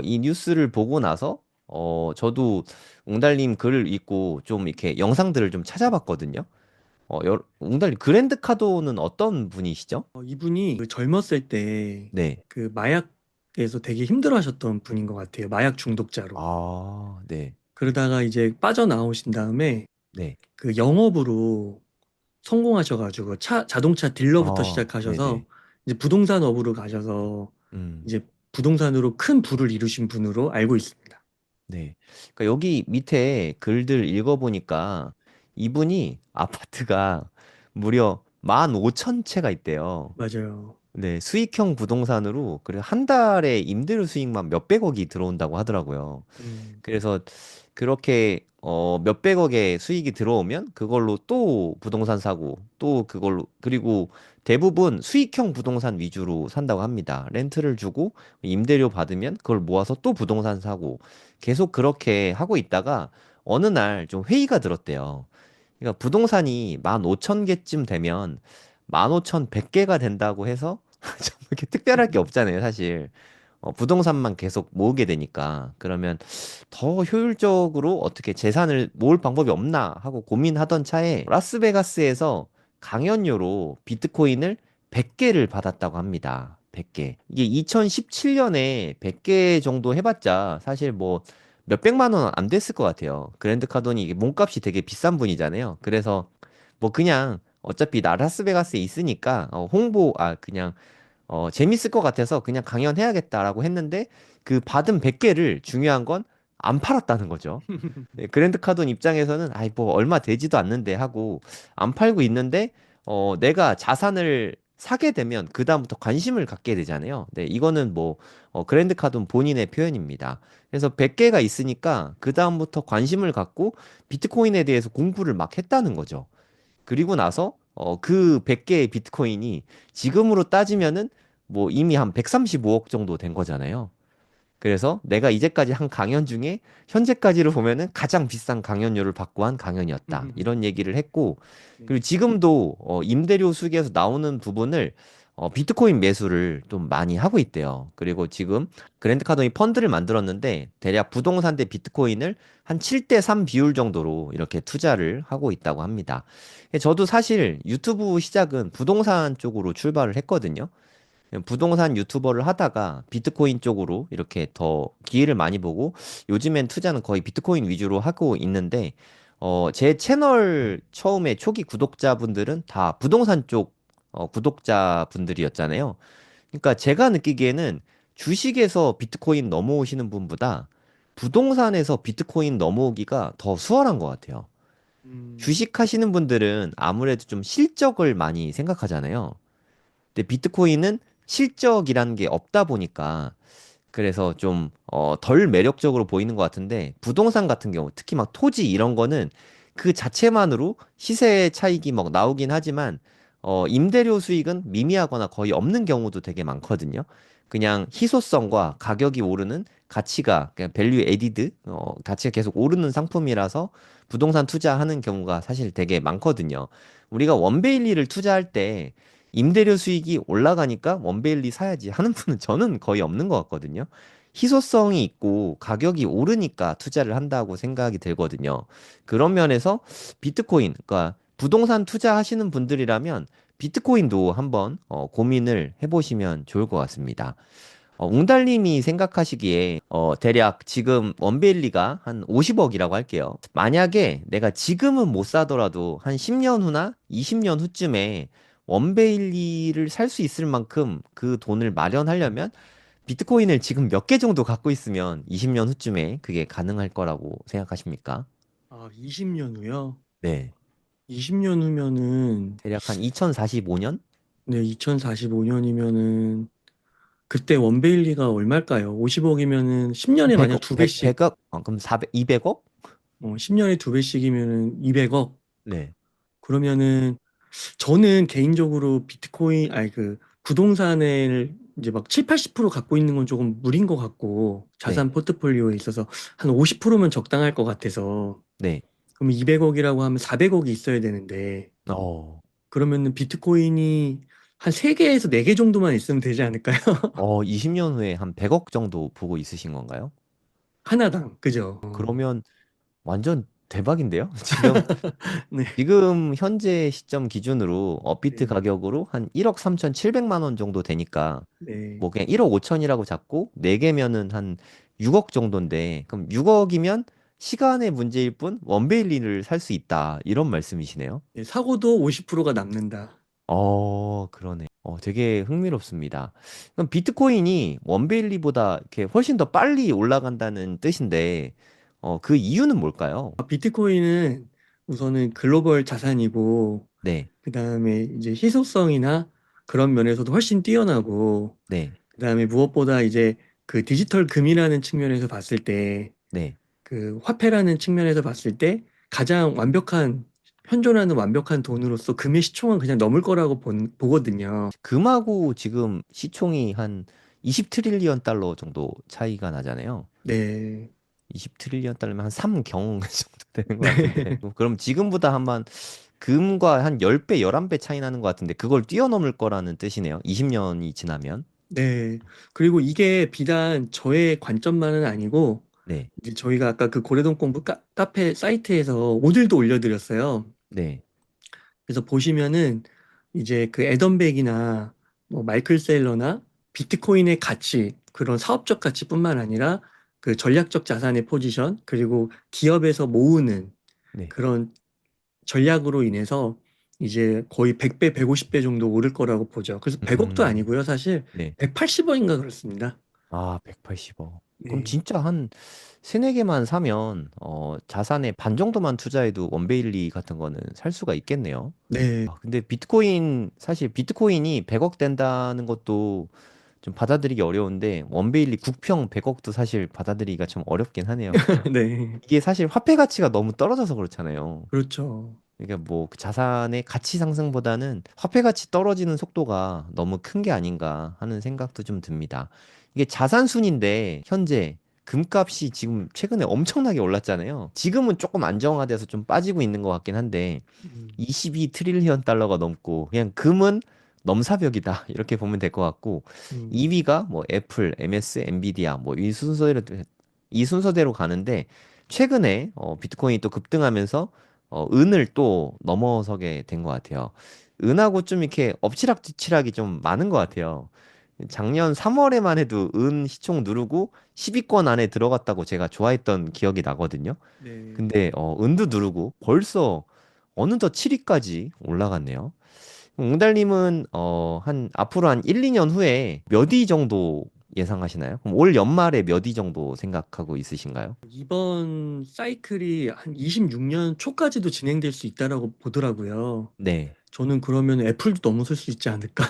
이 뉴스를 보고 나서 저도 웅달님 글을 읽고 좀 이렇게 영상들을 좀 찾아봤거든요. 웅달님 그랜드 카돈은 어떤 분이시죠? 이분이 그 젊었을 때 네. 그 마약에서 되게 힘들어하셨던 분인 것 같아요. 마약 중독자로. 네. 그러다가 이제 빠져나오신 다음에 네. 그 영업으로 성공하셔가지고 자동차 딜러부터 시작하셔서 네네. 이제 부동산 업으로 가셔서 음. 이제 부동산으로 큰 부를 이루신 분으로 알고 있습니다. 네. 그러니까 여기 밑에 글들 읽어보니까 이분이 아파트가 무려 15,000채가 있대요. 맞아요. 네, 수익형 부동산으로 그래 한 달에 임대료 수익만 몇백억이 들어온다고 하더라고요. 음, 그래서 그렇게 몇백억의 수익이 들어오면 그걸로 또 부동산 사고 또 그걸로 그리고 대부분 수익형 부동산 위주로 산다고 합니다. 렌트를 주고 임대료 받으면 그걸 모아서 또 부동산 사고 계속 그렇게 하고 있다가 어느 날 좀 회의가 들었대요. 그러니까 부동산이 15,000개쯤 되면 15,100개가 된다고 해서 좀 이렇게 특별할 게 없잖아요, 사실. 부동산만 계속 모으게 되니까. 그러면 더 효율적으로 어떻게 재산을 모을 방법이 없나 하고 고민하던 차에 라스베가스에서 강연료로 비트코인을 100개를 받았다고 합니다. 100개. 이게 2017년에 100개 정도 해봤자 사실 뭐 몇백만 원 안 됐을 것 같아요. 그랜드 카돈이 이게 몸값이 되게 비싼 분이잖아요. 그래서 뭐 그냥 어차피 나 라스베가스에 있으니까 그냥 재밌을 것 같아서 그냥 강연해야겠다라고 했는데 그 받은 100개를 중요한 건 안 팔았다는 거죠. 네, 그랜드 카돈 입장에서는 아이 뭐 얼마 되지도 않는데 하고 안 팔고 있는데 내가 자산을 사게 되면 그다음부터 관심을 갖게 되잖아요. 네, 이거는 뭐 그랜드 카돈 본인의 표현입니다. 그래서 100개가 있으니까 그다음부터 관심을 갖고 비트코인에 대해서 공부를 막 했다는 거죠. 그리고 나서 그 100개의 비트코인이 지금으로 따지면은 뭐 이미 한 135억 정도 된 거잖아요. 그래서 내가 이제까지 한 강연 중에 현재까지를 보면은 가장 비싼 강연료를 받고 한 강연이었다. 이런 얘기를 했고, 네. 그리고 지금도 임대료 수익에서 나오는 부분을 비트코인 매수를 좀 많이 하고 있대요. 그리고 지금 그랜드 카돈이 펀드를 만들었는데 대략 부동산 대 비트코인을 한 7대 3 비율 정도로 이렇게 투자를 하고 있다고 합니다. 저도 사실 유튜브 시작은 부동산 쪽으로 출발을 했거든요. 부동산 유튜버를 하다가 비트코인 쪽으로 이렇게 더 기회를 많이 보고 요즘엔 투자는 거의 비트코인 위주로 하고 있는데 제 채널 처음에 초기 구독자분들은 다 부동산 쪽 구독자분들이었잖아요. 그러니까 제가 느끼기에는 주식에서 비트코인 넘어오시는 분보다 부동산에서 비트코인 넘어오기가 더 수월한 것 같아요. 음, 주식 하시는 분들은 아무래도 좀 실적을 많이 생각하잖아요. 근데 비트코인은 실적이라는 게 없다 보니까 그래서 좀 덜 매력적으로 보이는 것 같은데 부동산 같은 경우 특히 막 토지 이런 거는 그 자체만으로 시세 차익이 막 나오긴 하지만 임대료 수익은 미미하거나 거의 없는 경우도 되게 많거든요. 그냥 희소성과 가격이 오르는 가치가 그냥 밸류 에디드 가치가 계속 오르는 상품이라서 부동산 투자하는 경우가 사실 되게 많거든요. 우리가 원베일리를 투자할 때 임대료 수익이 올라가니까 원베일리 사야지 하는 분은 저는 거의 없는 것 같거든요. 희소성이 있고 가격이 오르니까 투자를 한다고 생각이 들거든요. 그런 면에서 비트코인, 그러니까 부동산 투자하시는 분들이라면 비트코인도 한번 고민을 해보시면 좋을 것 같습니다. 웅달님이 생각하시기에 대략 지금 원베일리가 한 50억이라고 할게요. 만약에 내가 지금은 못 사더라도 한 10년 후나 20년 후쯤에 원베일리를 살 수 있을 만큼 그 돈을 마련하려면 비트코인을 지금 몇 개 정도 갖고 있으면 20년 후쯤에 그게 가능할 거라고 생각하십니까? 20년 후요? 네. 20년 후면은, 대략 한 2045년? 네, 2045년이면은, 그때 원베일리가 얼마일까요? 50억이면은 10년에 만약 100억, 두 100, 배씩, 100억? 그럼 400, 200억? 10년에 두 배씩이면은 200억. 네. 그러면은 저는 개인적으로 비트코인, 아니 그 부동산을 이제 막 7, 80% 갖고 있는 건 조금 무리인 것 같고 네. 자산 포트폴리오에 있어서 한 50%면 적당할 것 같아서 네. 그럼 200억이라고 하면 400억이 있어야 되는데 어, 그러면은 비트코인이 한 3개에서 4개 정도만 있으면 되지 않을까요? 20년 후에 한 100억 정도 보고 있으신 건가요? 하나당, 그죠? 그러면 완전 대박인데요? 지금, 네, 지금 현재 시점 기준으로 업비트 네, 가격으로 한 1억 3,700만 원 정도 되니까 네. 뭐 그냥 1억 5천이라고 잡고 4개면은 한 6억 정도인데 그럼 6억이면 시간의 문제일 뿐 원베일리를 살 수 있다. 이런 말씀이시네요. 네, 사고도 50%가 남는다. 그러네. 되게 흥미롭습니다. 그럼 비트코인이 원베일리보다 이렇게 훨씬 더 빨리 올라간다는 뜻인데, 그 이유는 뭘까요? 비트코인은 우선은 글로벌 자산이고, 네, 그다음에 이제 희소성이나 그런 면에서도 훨씬 뛰어나고, 네, 그다음에 무엇보다 이제 그 디지털 금이라는 측면에서 봤을 때, 네. 그 화폐라는 측면에서 봤을 때 가장 완벽한, 현존하는 완벽한 돈으로서 금의 시총은 그냥 넘을 거라고 보거든요. 금하고 지금 시총이 한 20트릴리언 달러 정도 차이가 나잖아요. 네. 20트릴리언 달러면 한 3경 정도 되는 것 같은데. 그럼 지금보다 한번 금과 한 10배, 11배 차이 나는 것 같은데 그걸 뛰어넘을 거라는 뜻이네요. 20년이 지나면. 네. 그리고 이게 비단 저의 관점만은 아니고, 네, 이제 저희가 아까 그 고래동 공부 카페 사이트에서 오늘도 올려드렸어요. 네, 그래서 보시면은 이제 그 애덤백이나 뭐 마이클 셀러나 비트코인의 가치, 그런 사업적 가치뿐만 아니라 그 전략적 자산의 포지션, 그리고 기업에서 모으는 네. 그런 전략으로 인해서 이제 거의 100배, 150배 정도 오를 거라고 보죠. 그래서 100억도 음, 아니고요. 사실 네. 180억인가 그렇습니다. 아, 180억. 그럼 네. 진짜 한 세네 개만 사면 자산의 반 정도만 투자해도 원베일리 같은 거는 살 수가 있겠네요. 네. 아, 근데 비트코인 사실 비트코인이 100억 된다는 것도 좀 받아들이기 어려운데 원베일리 국평 100억도 사실 받아들이기가 좀 어렵긴 하네요. 네. 이게 사실 화폐 가치가 너무 떨어져서 그렇잖아요. 그렇죠. 그러니까 뭐 그 자산의 가치 상승보다는 화폐 가치 떨어지는 속도가 너무 큰 게 아닌가 하는 생각도 좀 듭니다. 이게 자산 순인데 현재 금값이 지금 최근에 엄청나게 올랐잖아요. 지금은 조금 안정화돼서 좀 빠지고 있는 것 같긴 한데 음, 22 트릴리언 달러가 넘고 그냥 금은 넘사벽이다 이렇게 보면 될 것 같고 음, 2위가 뭐 애플, MS, 엔비디아 뭐 이 순서대로 가는데 최근에 비트코인이 또 급등하면서 은을 또 넘어서게 된 것 같아요. 은하고 좀 이렇게 엎치락뒤치락이 좀 많은 것 같아요. 작년 3월에만 해도 은 시총 누르고 10위권 안에 들어갔다고 제가 좋아했던 기억이 나거든요. 네. 근데 은도 누르고 벌써 어느덧 7위까지 올라갔네요. 웅달님은 한 앞으로 한 1, 2년 후에 몇 위 정도 예상하시나요? 그럼 올 연말에 몇 위 정도 생각하고 있으신가요? 이번 사이클이 한 26년 초까지도 진행될 수 있다라고 보더라고요. 네. 저는 그러면 애플도 넘어설 수 있지 않을까?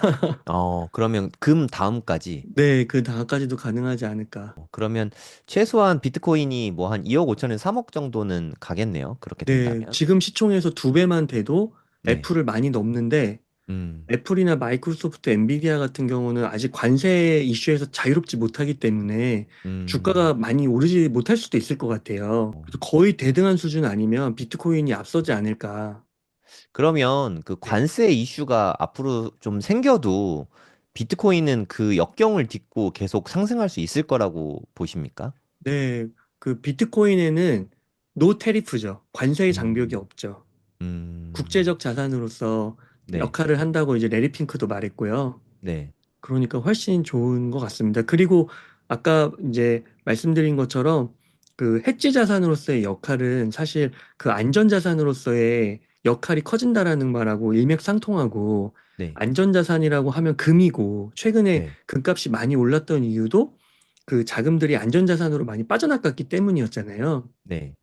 그러면 금 다음까지. 네, 그 다음까지도 가능하지 않을까. 그러면 최소한 비트코인이 뭐 한 2억 5천에서 3억 정도는 가겠네요. 그렇게 네, 된다면. 지금 시총에서 두 배만 돼도 네. 애플을 많이 넘는데 음, 애플이나 마이크로소프트, 엔비디아 같은 경우는 아직 관세 이슈에서 자유롭지 못하기 때문에 음. 주가가 많이 오르지 못할 수도 있을 것 같아요. 그래서 거의 대등한 수준 아니면 비트코인이 앞서지 않을까. 그러면 그 네. 관세 이슈가 앞으로 좀 생겨도 비트코인은 그 역경을 딛고 계속 상승할 수 있을 거라고 보십니까? 네, 그 비트코인에는 노 테리프죠. 관세의 장벽이 음, 없죠. 음, 국제적 자산으로서 네, 역할을 한다고 이제 레리 핑크도 말했고요. 네, 그러니까 훨씬 좋은 것 같습니다. 그리고 아까 이제 말씀드린 것처럼 그 해지 자산으로서의 역할은 사실 그 안전 자산으로서의 역할이 커진다라는 말하고 일맥상통하고 네, 안전 자산이라고 하면 금이고 최근에 네, 금값이 많이 올랐던 이유도 그 자금들이 안전 자산으로 많이 빠져나갔기 때문이었잖아요. 네,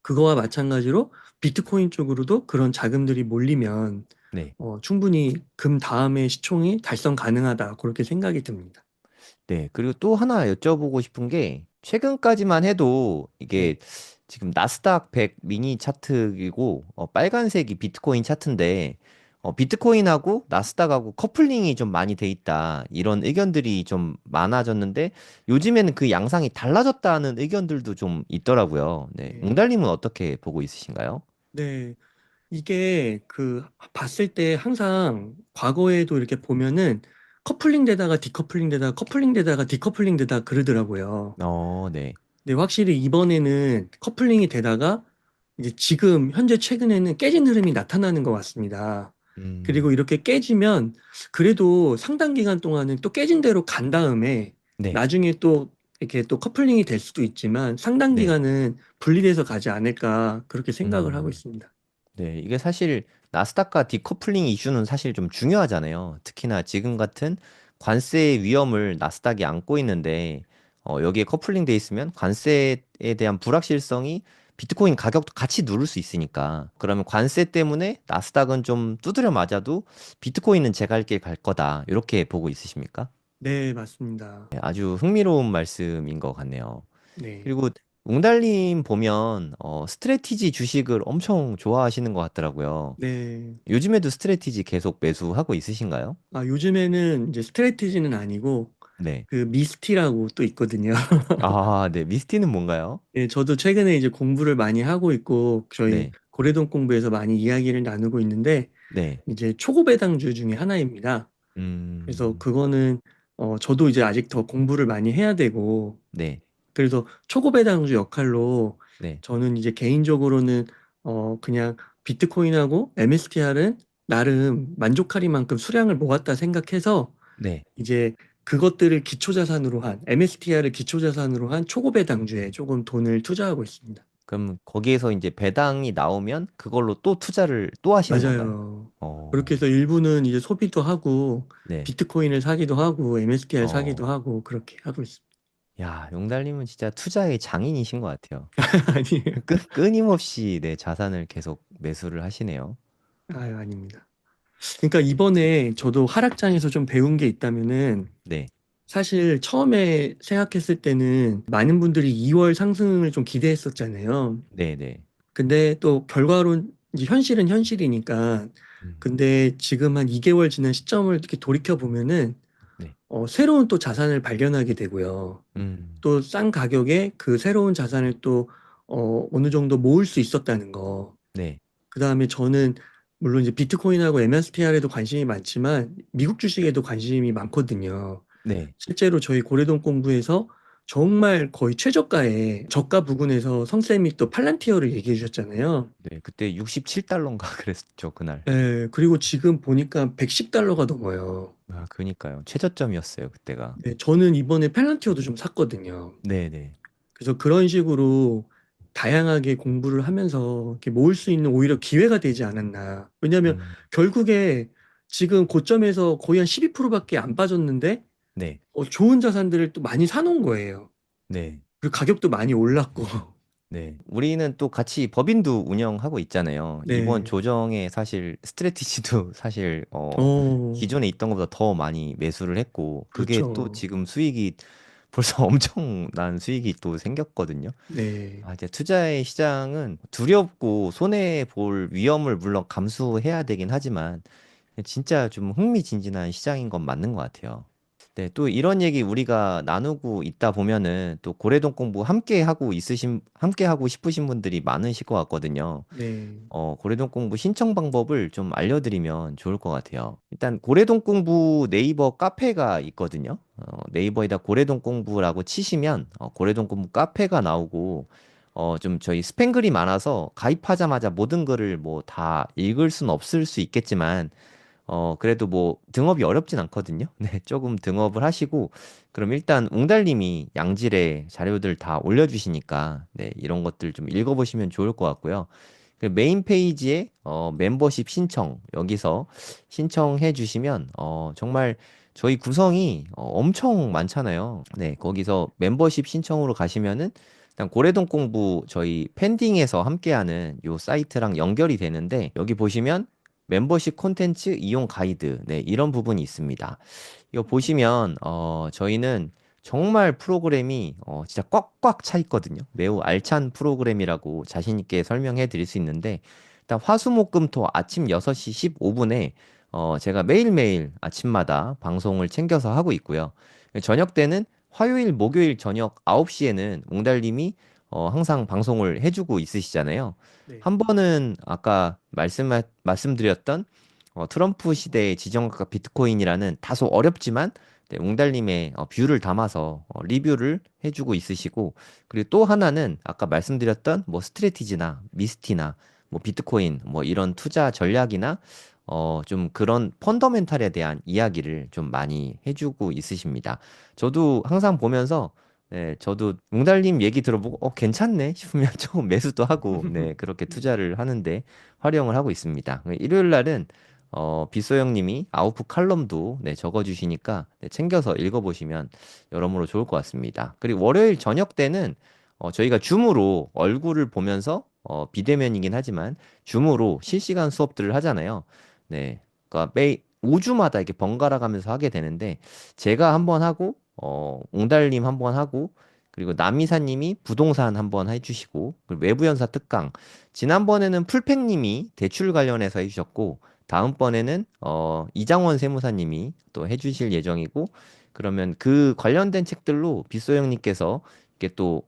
그거와 마찬가지로 비트코인 쪽으로도 그런 자금들이 몰리면 네, 충분히 금 다음에 시총이 달성 가능하다. 그렇게 생각이 듭니다. 네. 그리고 또 하나 여쭤보고 싶은 게 최근까지만 해도 네. 이게 지금 나스닥 100 미니 차트이고 빨간색이 비트코인 차트인데 비트코인하고 나스닥하고 커플링이 좀 많이 돼 있다. 이런 의견들이 좀 많아졌는데 요즘에는 그 양상이 달라졌다는 의견들도 좀 있더라고요. 네. 네. 웅달님은 어떻게 보고 있으신가요? 네. 이게 그 봤을 때 항상 과거에도 이렇게 보면은 커플링 되다가 디커플링 되다가 커플링 되다가 디커플링 되다가 그러더라고요. 네. 근데 확실히 이번에는 커플링이 되다가 이제 지금 현재 최근에는 깨진 흐름이 나타나는 것 같습니다. 그리고 음, 이렇게 깨지면 그래도 상당 기간 동안은 또 깨진 대로 간 다음에 네. 나중에 또 이렇게 또 커플링이 될 수도 있지만 상당 네. 기간은 분리돼서 가지 않을까 그렇게 생각을 하고 음. 있습니다. 네, 이게 사실 나스닥과 디커플링 이슈는 사실 좀 중요하잖아요. 특히나 지금 같은 관세의 위험을 나스닥이 안고 있는데 여기에 커플링 돼 있으면 관세에 대한 불확실성이 비트코인 가격도 같이 누를 수 있으니까. 그러면 관세 때문에 나스닥은 좀 두드려 맞아도 비트코인은 제 갈 길 갈 거다. 이렇게 보고 있으십니까? 네, 맞습니다. 네, 아주 흥미로운 말씀인 것 같네요. 네. 그리고 웅달님 보면 스트래티지 주식을 엄청 좋아하시는 것 같더라고요. 네. 요즘에도 스트래티지 계속 매수하고 있으신가요? 아, 요즘에는 이제 스트레티지는 아니고 네. 그 미스티라고 또 있거든요. 아, 네. 미스티는 뭔가요? 예, 저도 최근에 이제 공부를 많이 하고 있고 저희 네. 고래동 공부에서 많이 이야기를 나누고 있는데 네. 이제 초고배당주 중에 하나입니다. 그래서 음, 그거는 저도 이제 아직 더 공부를 많이 해야 되고 네. 그래서 초고배당주 역할로 네. 저는 이제 개인적으로는 그냥 비트코인하고 MSTR은 나름 만족하리만큼 수량을 모았다 생각해서 네. 이제 그것들을 기초자산으로 한 MSTR을 기초자산으로 한 초고배당주에 조금 돈을 투자하고 있습니다. 그럼 거기에서 이제 배당이 나오면 그걸로 또 투자를 또 하시는 건가요? 맞아요. 그렇게 어, 해서 일부는 이제 소비도 하고 네. 비트코인을 사기도 하고 MSTR 사기도 어, 하고 그렇게 하고 있습니다. 야, 용달님은 진짜 투자의 장인이신 것 같아요. 아니에요. 끊임없이 내 자산을 계속 매수를 하시네요. 아유, 아닙니다. 그러니까 이번에 저도 하락장에서 좀 배운 게 있다면은 네. 사실 처음에 생각했을 때는 많은 분들이 2월 상승을 좀 기대했었잖아요. 네네. 근데 또 결과론 이제 현실은 현실이니까 음, 근데 지금 한 2개월 지난 시점을 이렇게 돌이켜 보면은 네. 새로운 또 자산을 발견하게 되고요. 음, 또 싼 가격에 그 새로운 자산을 또 어느 정도 모을 수 있었다는 거. 네. 그다음에 저는 물론 이제 비트코인하고 MSTR에도 관심이 많지만 미국 주식에도 관심이 많거든요. 네. 실제로 저희 고래동 공부에서 정말 거의 최저가에 저가 부근에서 성쌤이 또 팔란티어를 얘기해 주셨잖아요. 네. 그때 67달러인가 그랬죠, 그날. 네, 그리고 지금 보니까 110달러가 넘어요. 아, 그니까요. 최저점이었어요, 그때가. 네, 저는 이번에 팔란티어도 좀 샀거든요. 네네. 그래서 그런 식으로 다양하게 공부를 하면서 이렇게 모을 수 있는 오히려 기회가 되지 않았나. 왜냐하면 음, 결국에 지금 고점에서 거의 한 12%밖에 안 빠졌는데 네. 좋은 자산들을 또 많이 사놓은 거예요. 네. 그리고 가격도 많이 올랐고. 네. 우리는 또 같이 법인도 운영하고 있잖아요. 이번 네. 조정에 사실 스트래티지도 사실 어, 기존에 있던 것보다 더 많이 매수를 했고 그게 또 그렇죠. 지금 수익이 벌써 엄청난 수익이 또 생겼거든요. 네. 아, 이제 투자의 시장은 두렵고 손해 볼 위험을 물론 감수해야 되긴 하지만 진짜 좀 흥미진진한 시장인 건 맞는 것 같아요. 네, 또 이런 얘기 우리가 나누고 있다 보면은 또 고래동 공부 함께 하고 싶으신 분들이 많으실 것 같거든요. 네. 고래동 공부 신청 방법을 좀 알려드리면 좋을 것 같아요. 일단 고래동 공부 네이버 카페가 있거든요. 네이버에다 고래동 공부라고 치시면 고래동 공부 카페가 나오고 좀 저희 스팸 글이 많아서 가입하자마자 모든 글을 뭐 다 읽을 순 없을 수 있겠지만 그래도 뭐 등업이 어렵진 않거든요. 네, 조금 등업을 하시고 그럼 일단 웅달님이 양질의 자료들 다 올려주시니까 네, 이런 것들 좀 읽어보시면 좋을 것 같고요. 그 메인 페이지에 멤버십 신청 여기서 신청해 주시면 정말 저희 구성이 엄청 많잖아요. 네, 거기서 멤버십 신청으로 가시면은 일단 고래동 공부 저희 팬딩에서 함께하는 요 사이트랑 연결이 되는데 여기 보시면 멤버십 콘텐츠 이용 가이드 네, 이런 부분이 있습니다. 이거 보시면 저희는 정말 프로그램이 진짜 꽉꽉 차 있거든요. 매우 알찬 프로그램이라고 자신 있게 설명해 드릴 수 있는데 일단 화수목금토 아침 6시 15분에 제가 매일매일 아침마다 방송을 챙겨서 하고 있고요. 저녁 때는 화요일, 목요일 저녁 9시에는 웅달님이 항상 방송을 해주고 있으시잖아요. 네. 한 번은 아까 말씀드렸던 트럼프 시대의 지정학과 비트코인이라는 다소 어렵지만 네, 웅달님의 뷰를 담아서 리뷰를 해주고 있으시고 그리고 또 하나는 아까 말씀드렸던 뭐 스트래티지나 미스티나 뭐 비트코인 뭐 이런 투자 전략이나 좀 그런 펀더멘탈에 대한 이야기를 좀 많이 해주고 있으십니다. 저도 항상 보면서 네, 저도 웅달님 얘기 들어보고 괜찮네 싶으면 조금 매수도 하고 네, 그렇게 투자를 하는데 활용을 하고 있습니다. 일요일 날은 빗소영님이 아웃풋 칼럼도 네, 적어주시니까 네, 챙겨서 읽어보시면 여러모로 좋을 것 같습니다. 그리고 월요일 저녁 때는 저희가 줌으로 얼굴을 보면서 비대면이긴 하지만 줌으로 실시간 수업들을 하잖아요. 네. 그러니까 매 5주마다 이렇게 번갈아 가면서 하게 되는데 제가 한번 하고 옹달님 한번 하고 그리고 남이사님이 부동산 한번 해주시고 그리고 외부연사 특강 지난번에는 풀팽님이 대출 관련해서 해주셨고 다음번에는 이장원 세무사님이 또 해주실 예정이고 그러면 그 관련된 책들로 빗소 형님께서 이렇게 또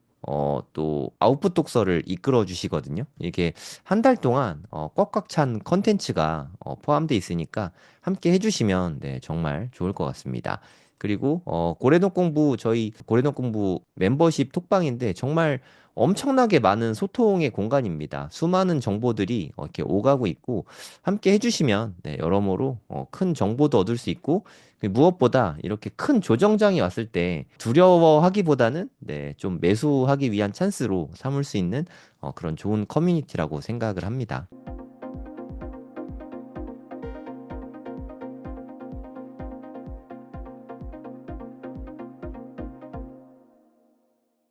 아웃풋 독서를 이끌어 주시거든요. 이게 한 달 동안 꽉꽉 찬 컨텐츠가 포함되어 있으니까 함께 해주시면 네, 정말 좋을 것 같습니다. 그리고 고래동 공부 저희 고래동 공부 멤버십 톡방인데 정말 엄청나게 많은 소통의 공간입니다. 수많은 정보들이 이렇게 오가고 있고 함께 해주시면 네, 여러모로 큰 정보도 얻을 수 있고 무엇보다 이렇게 큰 조정장이 왔을 때 두려워하기보다는 네, 좀 매수하기 위한 찬스로 삼을 수 있는 그런 좋은 커뮤니티라고 생각을 합니다.